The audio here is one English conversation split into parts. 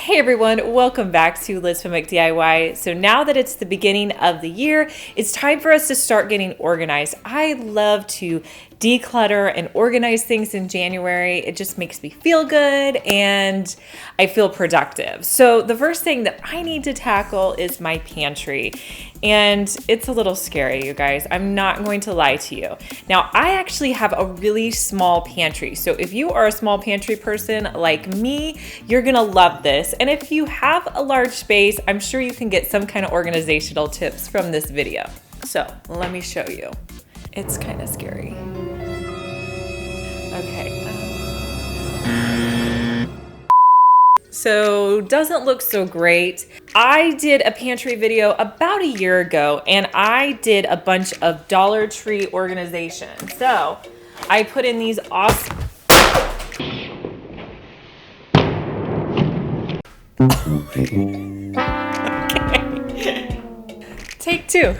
Hey everyone, welcome back to lizfenwickdiy. So now that it's the beginning of the year, it's time for us to start getting organized. I love to declutter and organize things in January. It just makes me feel good and I feel productive. So the first thing that I need to tackle is my pantry. And it's a little scary, you guys. I'm not going to lie to you. Now, I actually have a really small pantry. So if you are a small pantry person like me, you're gonna love this. And if you have a large space, I'm sure you can get some kind of organizational tips from this video. So let me show you. It's kind of scary. Okay. So doesn't look so great. I did a pantry video about a year ago and I did a bunch of Dollar Tree organization. So I put in these awesome. Okay. Take two.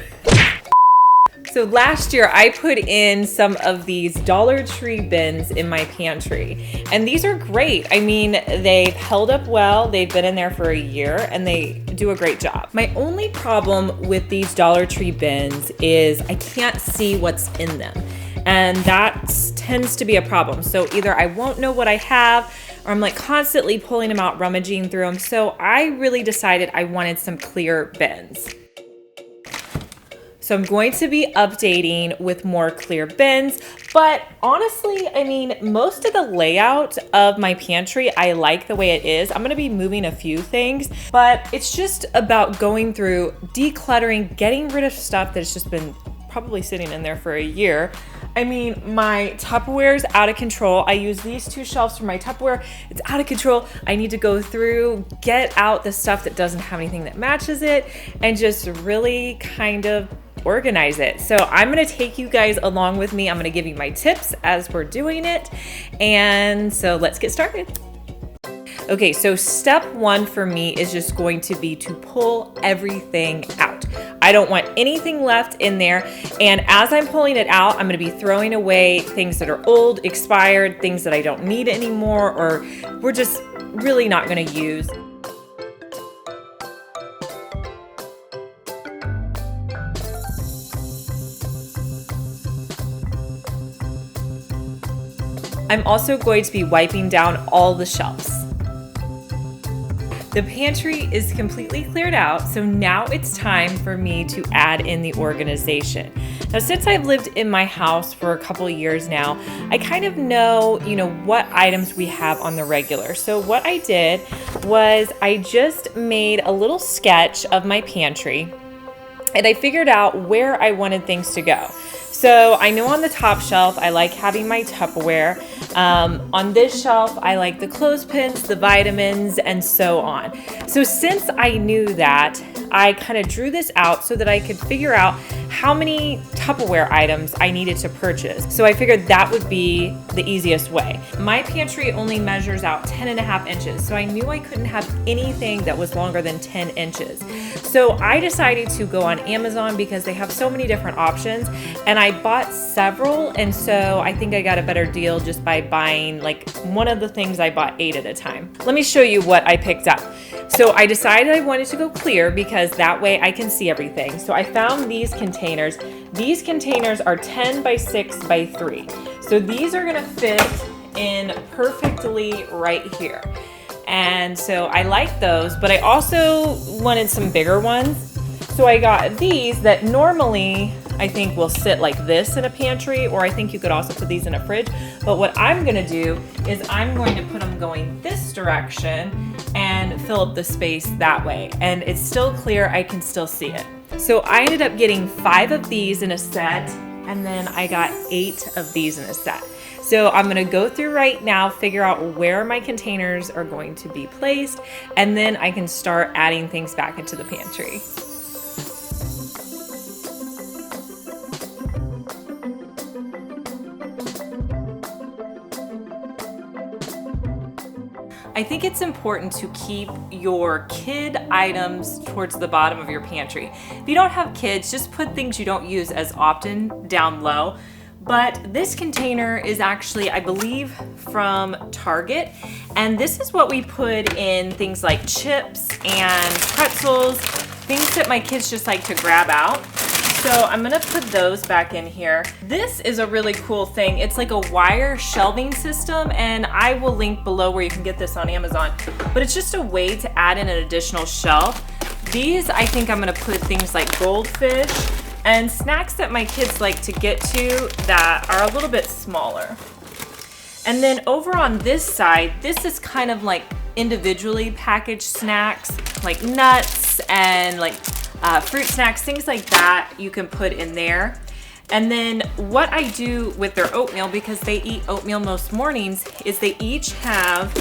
So last year I put in some of these Dollar Tree bins in my pantry and these are great. I mean, they've held up well. They've been in there for a year and they do a great job. My only problem with these Dollar Tree bins is I can't see what's in them. And that tends to be a problem. So either I won't know what I have or I'm like constantly pulling them out, rummaging through them. So I really decided I wanted some clear bins. So I'm going to be updating with more clear bins, but honestly, I mean, most of the layout of my pantry, I like the way it is. I'm gonna be moving a few things, but it's just about going through, decluttering, getting rid of stuff that's just been probably sitting in there for a year. I mean, my Tupperware is out of control. I use these two shelves for my Tupperware. It's out of control. I need to go through, get out the stuff that doesn't have anything that matches it, and just really kind of organize it. So I'm gonna take you guys along with me. I'm gonna give you my tips as we're doing it. And so let's get started. Okay, so step one for me is just going to be to pull everything out. I don't want anything left in there. And as I'm pulling it out, I'm gonna be throwing away things that are old, expired, things that I don't need anymore, or we're just really not gonna use. I'm also going to be wiping down all the shelves. The pantry is completely cleared out, so now it's time for me to add in the organization. Now, since I've lived in my house for a couple of years now, I kind of know, what items we have on the regular. So what I did was I just made a little sketch of my pantry and I figured out where I wanted things to go. So I know on the top shelf, I like having my Tupperware. On this shelf, I like the clothespins, the vitamins, and so on. So since I knew that, I kind of drew this out so that I could figure out how many Tupperware items I needed to purchase. So I figured that would be the easiest way. My pantry only measures out 10.5 inches, so I knew I couldn't have anything that was longer than 10 inches. So I decided to go on Amazon because they have so many different options, and I bought several, and so I think I got a better deal just by buying like one of the things. I bought 8 at a time. Let me show you what I picked up. So I decided I wanted to go clear because that way I can see everything. So I found these containers. These containers are 10 by 6 by 3. So these are gonna fit in perfectly right here. And so I like those, but I also wanted some bigger ones. So I got these that normally I think will sit like this in a pantry, or I think you could also put these in a fridge. But what I'm gonna do is I'm going to put them going this direction and fill up the space that way. And it's still clear, I can still see it. So I ended up getting 5 of these in a set, and then I got 8 of these in a set. So I'm gonna go through right now, figure out where my containers are going to be placed, and then I can start adding things back into the pantry. I think it's important to keep your kid items towards the bottom of your pantry. If you don't have kids, just put things you don't use as often down low. but this container is actually, I believe, from Target. And this is what we put in things like chips and pretzels, things that my kids just like to grab out. So I'm gonna put those back in here. This is a really cool thing. It's like a wire shelving system, and I will link below where you can get this on Amazon. But it's just a way to add in an additional shelf. These, I think I'm gonna put things like goldfish and snacks that my kids like to get to that are a little bit smaller. And then over on this side, this is kind of like individually packaged snacks, like nuts and like fruit snacks, things like that you can put in there. And then what I do with their oatmeal, because they eat oatmeal most mornings, is they each have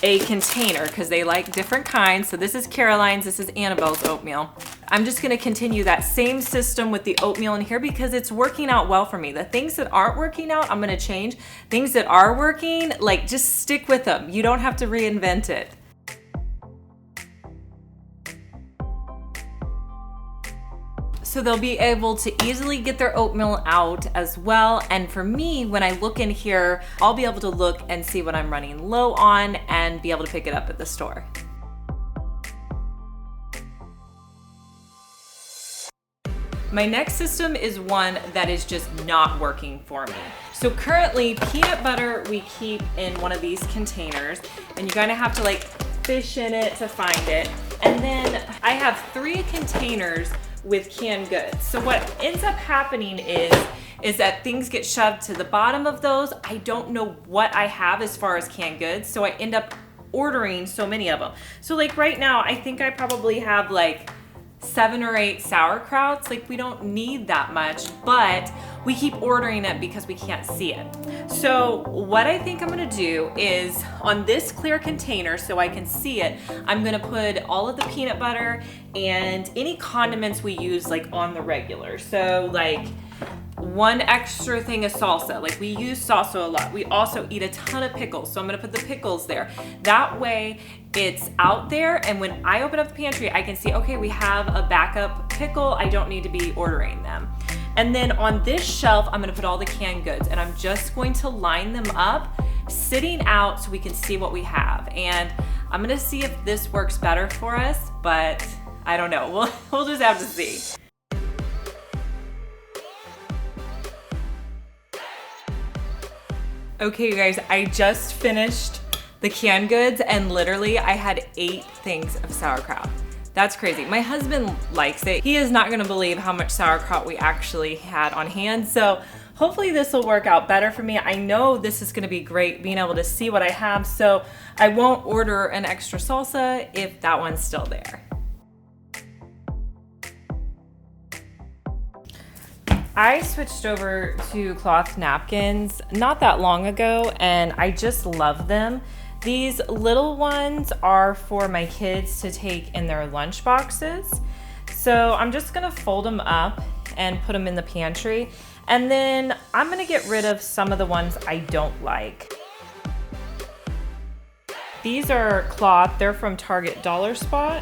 a container because they like different kinds. So this is Caroline's, this is Annabelle's oatmeal. I'm just gonna continue that same system with the oatmeal in here because it's working out well for me. The things that aren't working out, I'm gonna change. Things that are working, like just stick with them. You don't have to reinvent it. So they'll be able to easily get their oatmeal out as well. And for me, when I look in here, I'll be able to look and see what I'm running low on and be able to pick it up at the store. My next system is one that is just not working for me. So currently, peanut butter we keep in one of these containers, and you kind of have to like fish in it to find it. And then I have 3 containers with canned goods. So what ends up happening is that things get shoved to the bottom of those. I don't know what I have as far as canned goods, so I end up ordering so many of them. So like right now, I think I probably have like 7 or 8 sauerkrauts. Like we don't need that much, but we keep ordering it because we can't see it. So what I think I'm gonna do is on this clear container, so I can see it, I'm gonna put all of the peanut butter and any condiments we use like on the regular. So like 1 extra thing of salsa. Like we use salsa a lot. We also eat a ton of pickles. So I'm gonna put the pickles there. That way it's out there, and when I open up the pantry, I can see, okay, we have a backup pickle. I don't need to be ordering them. And then on this shelf, I'm gonna put all the canned goods, and I'm just going to line them up, sitting out so we can see what we have. And I'm gonna see if this works better for us, but I don't know. We'll just have to see. Okay, you guys, I just finished the canned goods, and literally I had 8 things of sauerkraut. That's crazy. My husband likes it. He is not gonna believe how much sauerkraut we actually had on hand. So hopefully this will work out better for me. I know this is gonna be great being able to see what I have, so I won't order an extra salsa if that one's still there. I switched over to cloth napkins not that long ago, and I just love them. These little ones are for my kids to take in their lunch boxes. So I'm just gonna fold them up and put them in the pantry. And then I'm gonna get rid of some of the ones I don't like. These are cloth, they're from Target Dollar Spot,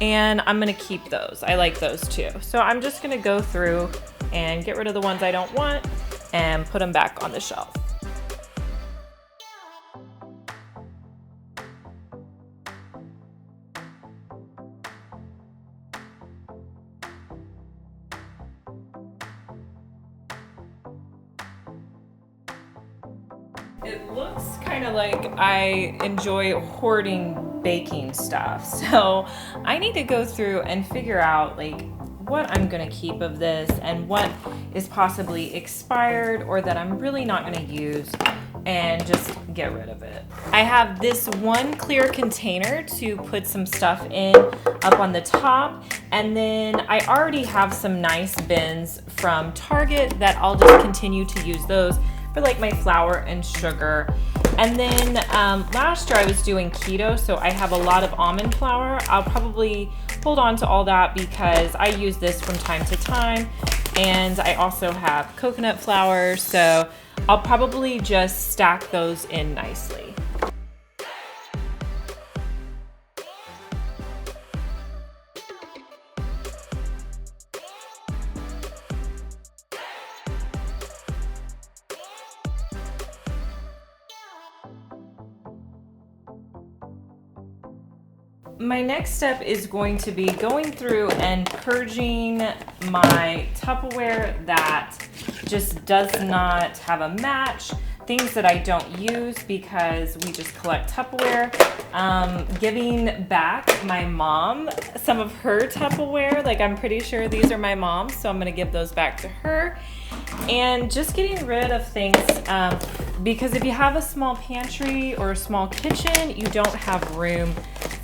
and I'm gonna keep those. I like those too. So I'm just gonna go through and get rid of the ones I don't want and put them back on the shelf. It looks kind of like I enjoy hoarding baking stuff. So I need to go through and figure out like what I'm gonna keep of this and what is possibly expired or that I'm really not gonna use, and just get rid of it. I have this 1 clear container to put some stuff in up on the top, and then I already have some nice bins from Target that I'll just continue to use those for like my flour and sugar. And then last year I was doing keto, so I have a lot of almond flour. I'll probably hold on to all that because I use this from time to time. And I also have coconut flour, so I'll probably just stack those in nicely. My next step is going to be going through and purging my Tupperware that just does not have a match, things that I don't use because we just collect Tupperware, giving back my mom some of her Tupperware. Like, I'm pretty sure these are my mom's, so I'm gonna give those back to her. And just getting rid of things, because if you have a small pantry or a small kitchen, you don't have room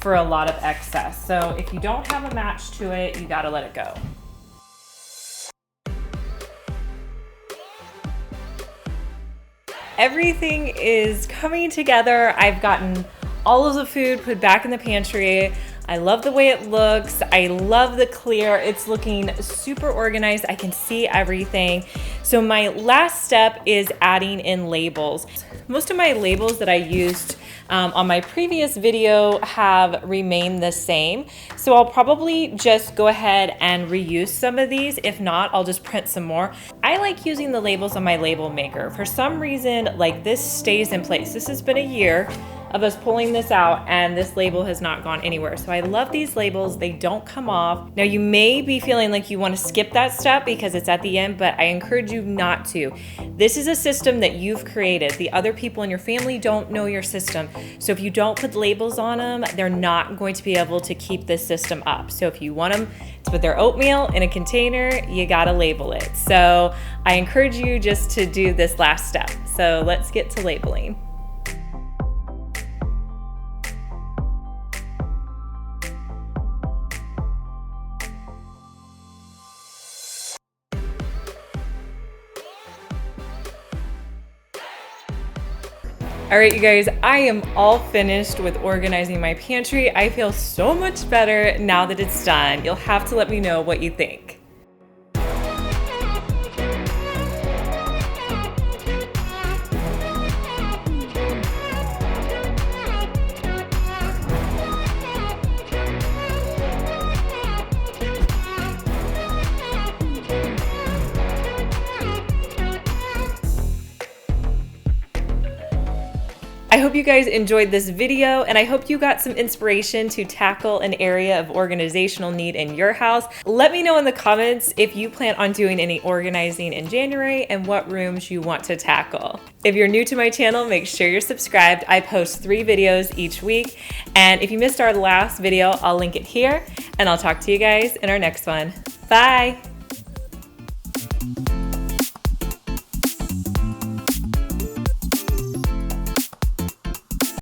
for a lot of excess. So if you don't have a match to it, you gotta let it go. Everything is coming together. I've gotten all of the food put back in the pantry. I love the way it looks. I love the clear. It's looking super organized. I can see everything. So my last step is adding in labels. Most of my labels that I used on my previous video have remained the same. So I'll probably just go ahead and reuse some of these. If not, I'll just print some more. I like using the labels on my label maker. For some reason, like, this stays in place. This has been a year of us pulling this out and this label has not gone anywhere. So I love these labels. They don't come off. Now, you may be feeling like you want to skip that step because it's at the end, but I encourage you not to. This is a system that you've created. The other people in your family don't know your system. So if you don't put labels on them, they're not going to be able to keep this system up. So if you want them to put their oatmeal in a container, you gotta label it. So I encourage you just to do this last step. So let's get to labeling. All right, you guys, I am all finished with organizing my pantry. I feel so much better now that it's done. You'll have to let me know what you think. I hope you guys enjoyed this video, and I hope you got some inspiration to tackle an area of organizational need in your house. Let me know in the comments if you plan on doing any organizing in January and what rooms you want to tackle. If you're new to my channel, make sure you're subscribed. I post 3 videos each week, and if you missed our last video, I'll link it here, and I'll talk to you guys in our next one. Bye!